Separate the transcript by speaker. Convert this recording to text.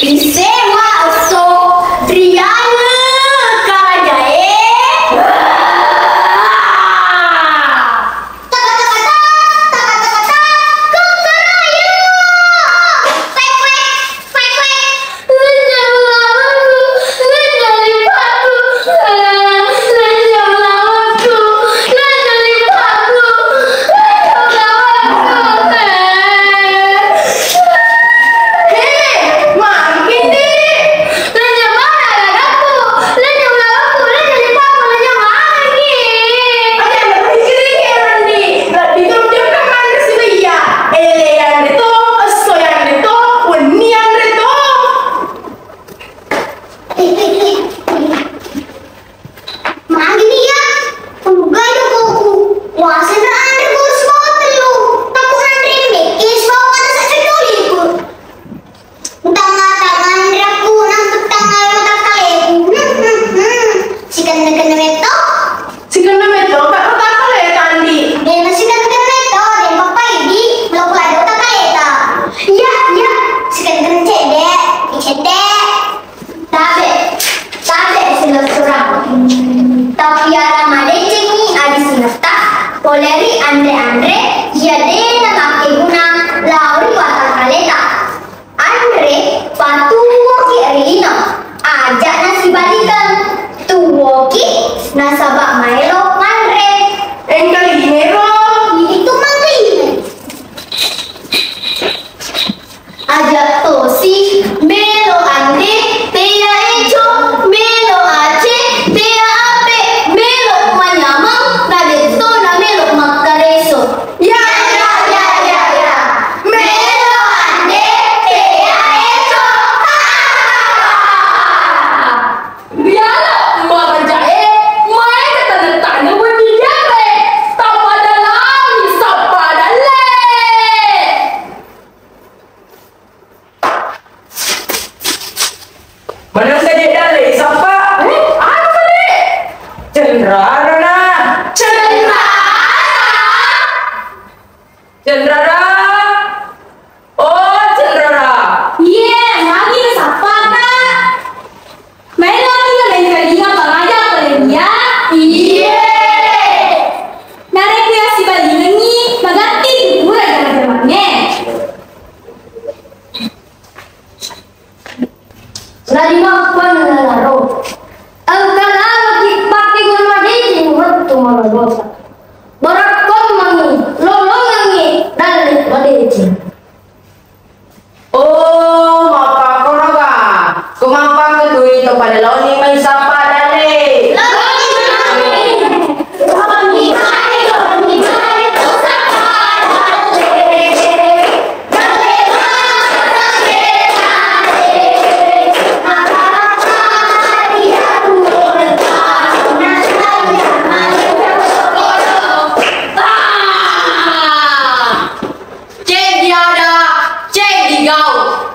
Speaker 1: Isewa so Triana Karajae. Poleri Andre Yadena Makeguna Lauri Watakaleta Andre Patuwoki Erlino Ajak nasi balikan Tuwoki Nasabak Maelo Manre
Speaker 2: Engkali Mero
Speaker 1: itu mangkali Ajak Tosi Melo Ande Tea Echo Melo Aceh Tea Ape Melo Manyamang Nadeto na Melo Makareso
Speaker 2: Ya
Speaker 1: Melo Ande Tea Echo
Speaker 2: Biala Marajae Mai tanda-tanda Wibiyale Tapadalami Sapadale Mana saja dale sapa? Apa ni? Cendera na. Cendera. Oh, cendera.
Speaker 1: lagi na sapa ka Melo tinggal dari kalinya pengaja pelenya Nare kuya si balingangi Magati Tibura jalan-jalannya Lagi mapan lalaro Ang kalaro Kipati gulmadiji Muhattu malagosa Barakon mangi Lolongangi Dalit madiji
Speaker 2: Oh, mapa koroga. Kumapa kedui to pada loni may sapa dale. Cek dia ada, cek di gau.